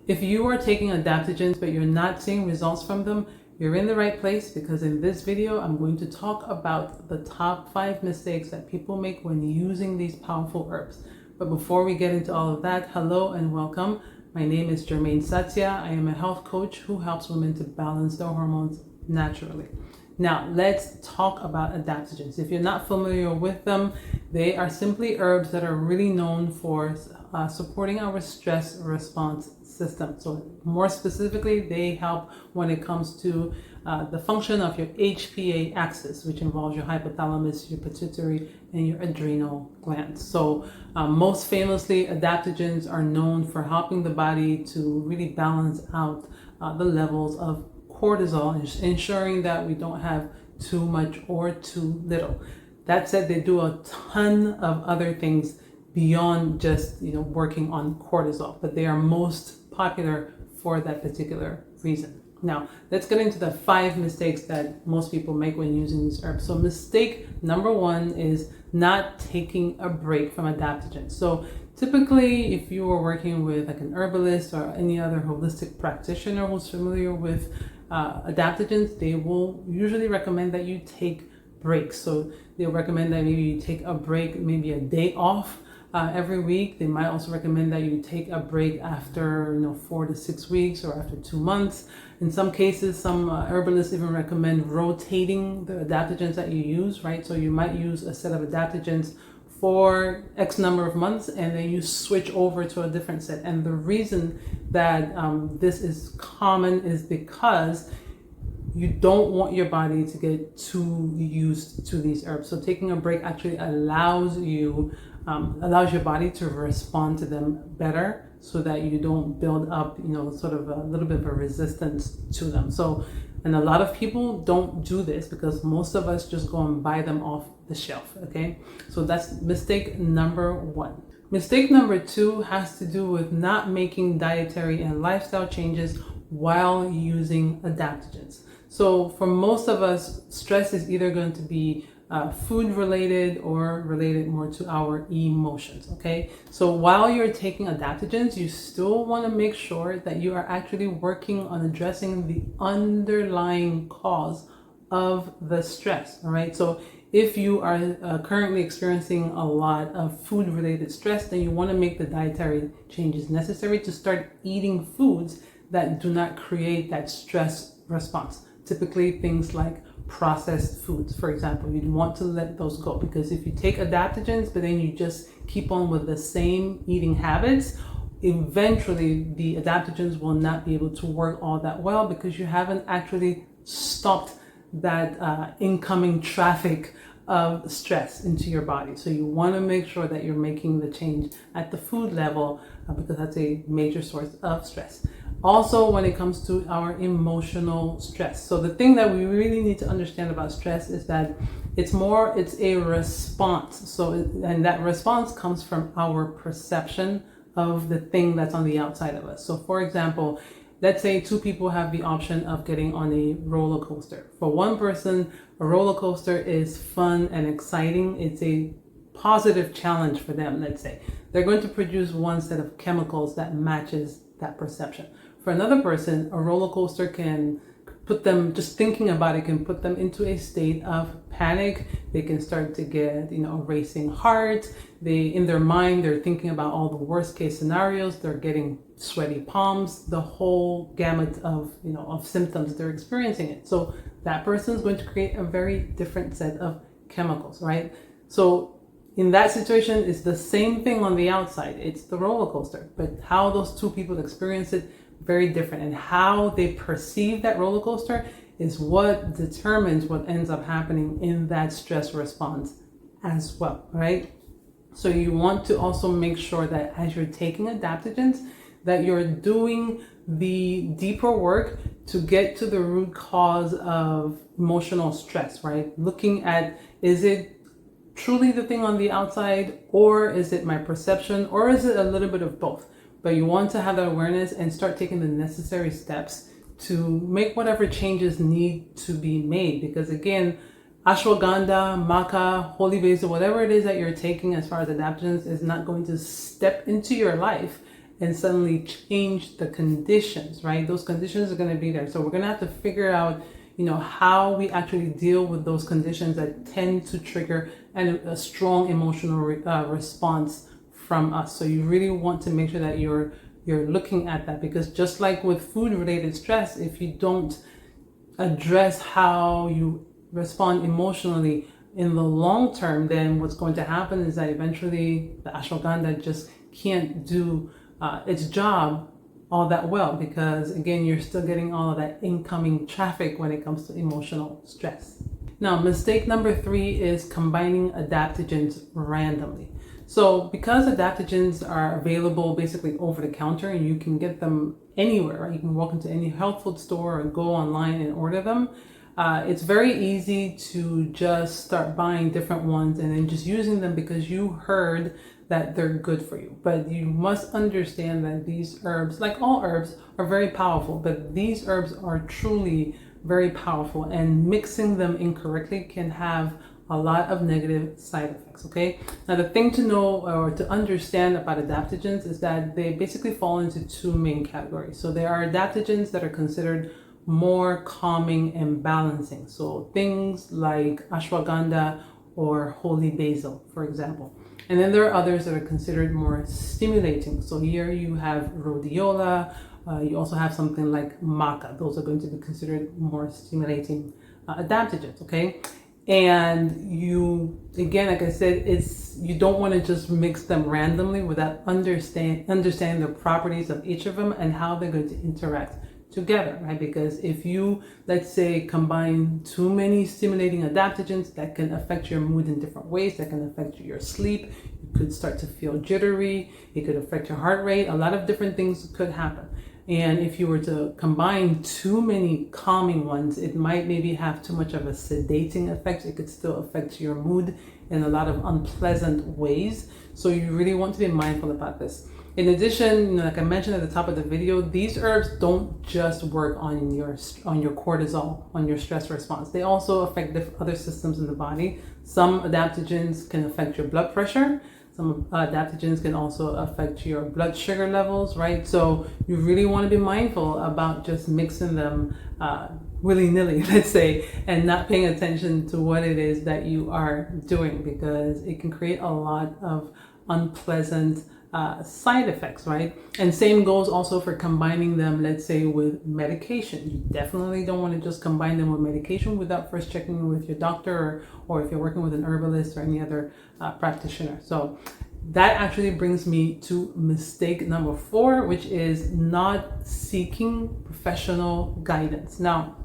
If you are taking adaptogens but you're not seeing results from them, you're in the right place, because in this video, I'm going to talk about the top 5 mistakes that people make when using these powerful herbs. But before we get into all of that, hello and welcome. My name is Jermaine Satya. I am a health coach who helps women to balance their hormones naturally. Now, let's talk about adaptogens. If you're not familiar with them, they are simply herbs that are really known for supporting our stress response system. So more specifically, they help when it comes to the function of your HPA axis, which involves your hypothalamus, your pituitary, and your adrenal glands. So most famously, adaptogens are known for helping the body to really balance out the levels of cortisol, ensuring that we don't have too much or too little. That said, they do a ton of other things beyond just working on cortisol, but they are most popular for that particular reason. Now, let's get into the 5 mistakes that most people make when using these herbs. So mistake number 1 is not taking a break from adaptogens. So typically, if you are working with like an herbalist or any other holistic practitioner who's familiar with adaptogens, they will usually recommend that you take breaks. So they'll recommend that maybe you take a break, maybe a day off every week. They might also recommend that you take a break after 4 to 6 weeks or after 2 months. In some cases, some herbalists even recommend rotating the adaptogens that you use, right? So you might use a set of adaptogens for X number of months and then you switch over to a different set. And the reason that this is common is because you don't want your body to get too used to these herbs. So taking a break actually allows your body to respond to them better, so that you don't build up, sort of a little bit of a resistance to them. So, and a lot of people don't do this because most of us just go and buy them off the shelf, okay? So that's mistake number 1. Mistake number 2 has to do with not making dietary and lifestyle changes while using adaptogens. So for most of us, stress is either going to be food related or related more to our emotions, okay? So while you're taking adaptogens, you still want to make sure that you are actually working on addressing the underlying cause of the stress, all right? So if you are currently experiencing a lot of food related stress, then you want to make the dietary changes necessary to start eating foods that do not create that stress response. Typically things like processed foods, for example, you'd want to let those go, because if you take adaptogens but then you just keep on with the same eating habits, eventually the adaptogens will not be able to work all that well because you haven't actually stopped that incoming traffic of stress into your body. So you want to make sure that you're making the change at the food level because that's a major source of stress. Also, when it comes to our emotional stress. So the thing that we really need to understand about stress is that it's a response. And that response comes from our perception of the thing that's on the outside of us. So for example, let's say 2 people have the option of getting on a roller coaster. For one person, a roller coaster is fun and exciting. It's a positive challenge for them, let's say. They're going to produce one set of chemicals that matches that perception. For another person, a roller coaster can put them, just thinking about it, can put them into a state of panic. They can start to get, a racing heart. In their mind, they're thinking about all the worst case scenarios. They're getting sweaty palms, the whole gamut of, of symptoms they're experiencing it. So that person is going to create a very different set of chemicals, right? So in that situation, it's the same thing on the outside. It's the roller coaster, but how those 2 people experience it, very different. And how they perceive that roller coaster is what determines what ends up happening in that stress response as well, right? So you want to also make sure that as you're taking adaptogens, that you're doing the deeper work to get to the root cause of emotional stress, right? Looking at, is it truly the thing on the outside, or is it my perception, or is it a little bit of both? But you want to have that awareness and start taking the necessary steps to make whatever changes need to be made. Because again, ashwagandha, maca, holy basil, whatever it is that you're taking as far as adaptogens is not going to step into your life and suddenly change the conditions, right? Those conditions are going to be there. So we're going to have to figure out, how we actually deal with those conditions that tend to trigger a strong emotional response from us. So you really want to make sure that you're looking at that, because just like with food related stress, if you don't address how you respond emotionally in the long term, then what's going to happen is that eventually the ashwagandha just can't do its job all that well, because again, you're still getting all of that incoming traffic when it comes to emotional stress. Now, mistake number 3 is combining adaptogens randomly. So because adaptogens are available basically over the counter and you can get them anywhere, right? You can walk into any health food store or go online and order them. It's very easy to just start buying different ones and then just using them because you heard that they're good for you. But you must understand that these herbs, like all herbs, are very powerful, but these herbs are truly very powerful, and mixing them incorrectly can have a lot of negative side effects, okay? Now, the thing to know or to understand about adaptogens is that they basically fall into 2 main categories. So there are adaptogens that are considered more calming and balancing. So things like ashwagandha or holy basil, for example. And then there are others that are considered more stimulating. So here you have rhodiola. You also have something like maca. Those are going to be considered more stimulating adaptogens, okay? And you, again, like I said, you don't want to just mix them randomly without understanding the properties of each of them and how they're going to interact together, right? Because if you, let's say, combine too many stimulating adaptogens, that can affect your mood in different ways. That can affect your sleep. You could start to feel jittery. It could affect your heart rate. A lot of different things could happen. And if you were to combine too many calming ones, it might maybe have too much of a sedating effect. It could still affect your mood in a lot of unpleasant ways. So you really want to be mindful about this. In addition, like I mentioned at the top of the video, these herbs don't just work on your cortisol, on your stress response. They also affect other systems in the body. Some adaptogens can affect your blood pressure. Some adaptogens can also affect your blood sugar levels, right? So you really want to be mindful about just mixing them willy-nilly, let's say, and not paying attention to what it is that you are doing, because it can create a lot of unpleasant side effects, right? And same goes also for combining them, let's say, with medication. You definitely don't want to just combine them with medication without first checking with your doctor, or if you're working with an herbalist or any other practitioner. So that actually brings me to mistake number 4, which is not seeking professional guidance. Now,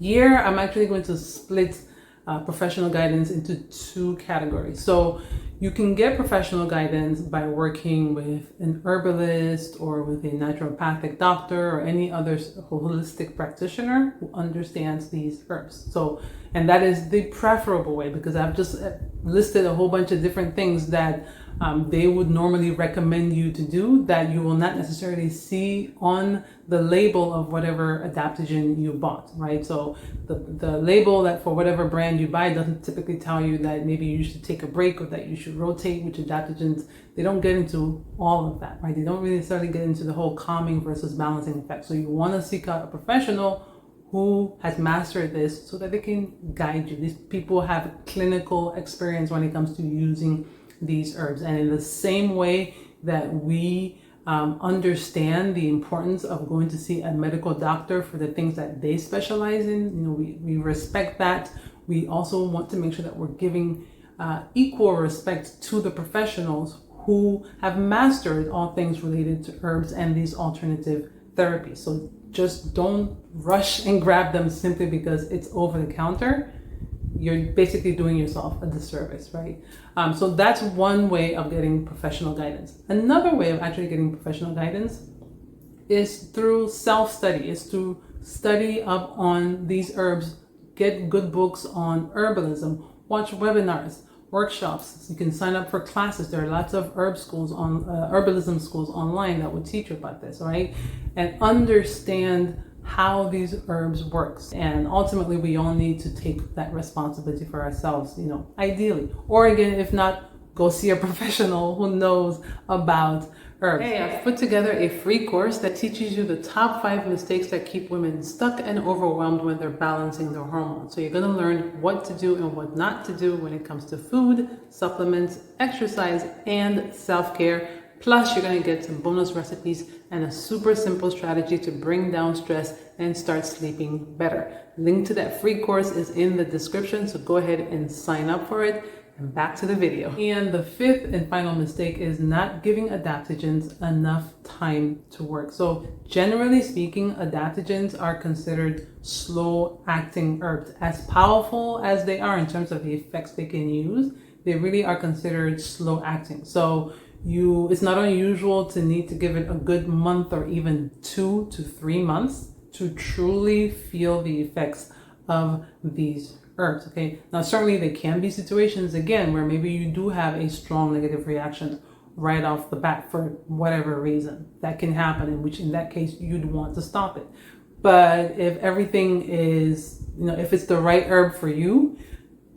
here I'm actually going to split professional guidance into 2 categories. So you can get professional guidance by working with an herbalist or with a naturopathic doctor or any other holistic practitioner who understands these herbs. So, and that is the preferable way, because I've just listed a whole bunch of different things that they would normally recommend you to do that you will not necessarily see on the label of whatever adaptogen you bought, right? So the label that for whatever brand you buy doesn't typically tell you that maybe you should take a break or that you should rotate which adaptogens. They don't get into all of that, right? They don't really necessarily get into the whole calming versus balancing effect. So you want to seek out a professional who has mastered this so that they can guide you. These people have clinical experience when it comes to using these herbs. And in the same way that we understand the importance of going to see a medical doctor for the things that they specialize in, we respect that. We also want to make sure that we're giving equal respect to the professionals who have mastered all things related to herbs and these alternative therapies. So just don't rush and grab them simply because it's over the counter. You're basically doing yourself a disservice, right? So that's one way of getting professional guidance. Another way of actually getting professional guidance is through self-study, is to study up on these herbs, get good books on herbalism, watch webinars, workshops. You can sign up for classes. There are lots of herbalism schools online that will teach you about this, right? And understand how these herbs works. And ultimately, we all need to take that responsibility for ourselves, ideally. Or again, if not, go see a professional who knows about herbs. Hey, I've put together a free course that teaches you the top 5 mistakes that keep women stuck and overwhelmed when they're balancing their hormones. So you're going to learn what to do and what not to do when it comes to food, supplements, exercise, and self-care. Plus, you're going to get some bonus recipes and a super simple strategy to bring down stress and start sleeping better. Link to that free course is in the description, so go ahead and sign up for it. And back to the video. And the 5th and final mistake is not giving adaptogens enough time to work. So generally speaking, adaptogens are considered slow-acting herbs. As powerful as they are in terms of the effects they can use, they really are considered slow-acting. So it's not unusual to need to give it a good month or even 2 to 3 months to truly feel the effects of these herbs. Okay, now certainly there can be situations again where maybe you do have a strong negative reaction right off the bat for whatever reason. That can happen, in which in that case you'd want to stop it. But if everything is, if it's the right herb for you,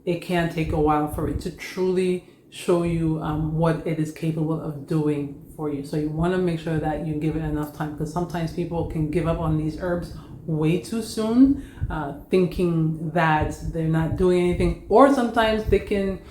it can take a while for it to truly show you what it is capable of doing for you. So you want to make sure that you give it enough time, because sometimes people can give up on these herbs way too soon, thinking that they're not doing anything, or sometimes they can,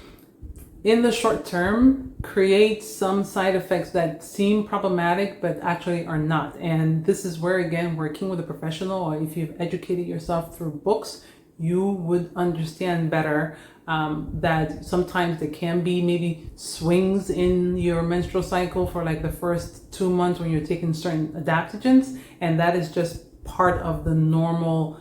in the short term, create some side effects that seem problematic but actually are not. And this is where, again, working with a professional, or if you've educated yourself through books, you would understand better that sometimes there can be maybe swings in your menstrual cycle for like the first 2 months when you're taking certain adaptogens, and that is just part of the normal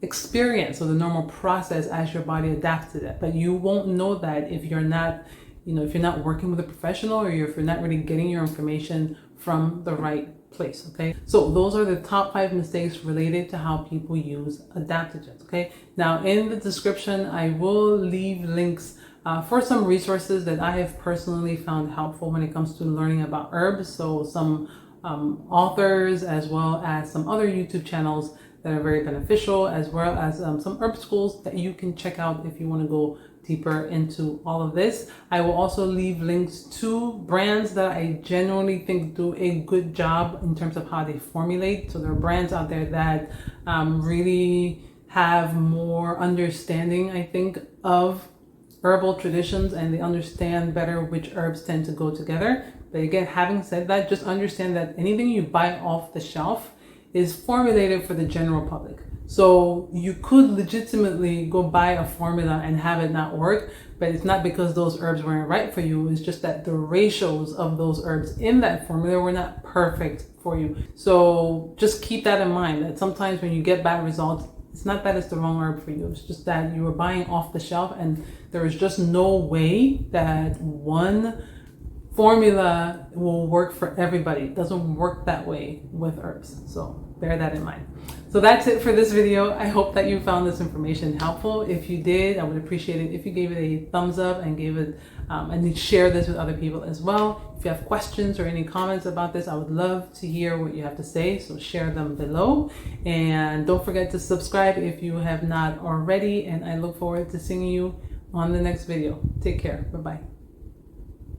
experience or the normal process as your body adapts to that. But you won't know that if you're not, if you're not working with a professional, or if you're not really getting your information from the right place. Okay, so those are the top 5 mistakes related to how people use adaptogens. Okay, now in the description I will leave links for some resources that I have personally found helpful when it comes to learning about herbs. So some authors, as well as some other YouTube channels that are very beneficial, as well as some herb schools that you can check out if you want to go deeper into all of this. I will also leave links to brands that I genuinely think do a good job in terms of how they formulate. So there are brands out there that really have more understanding, I think, of herbal traditions, and they understand better which herbs tend to go together. But again, having said that, just understand that anything you buy off the shelf is formulated for the general public. So you could legitimately go buy a formula and have it not work, but it's not because those herbs weren't right for you. It's just that the ratios of those herbs in that formula were not perfect for you. So just keep that in mind, that sometimes when you get bad results, it's not that it's the wrong herb for you. It's just that you were buying off the shelf, and there is just no way that one formula will work for everybody. It doesn't work that way with herbs. So bear that in mind. So that's it for this video. I hope that you found this information helpful. If you did, I would appreciate it if you gave it a thumbs up and gave it and share this with other people as well. If you have questions or any comments about this, I would love to hear what you have to say. So share them below, and don't forget to subscribe if you have not already. And I look forward to seeing you on the next video. Take care. Bye-bye.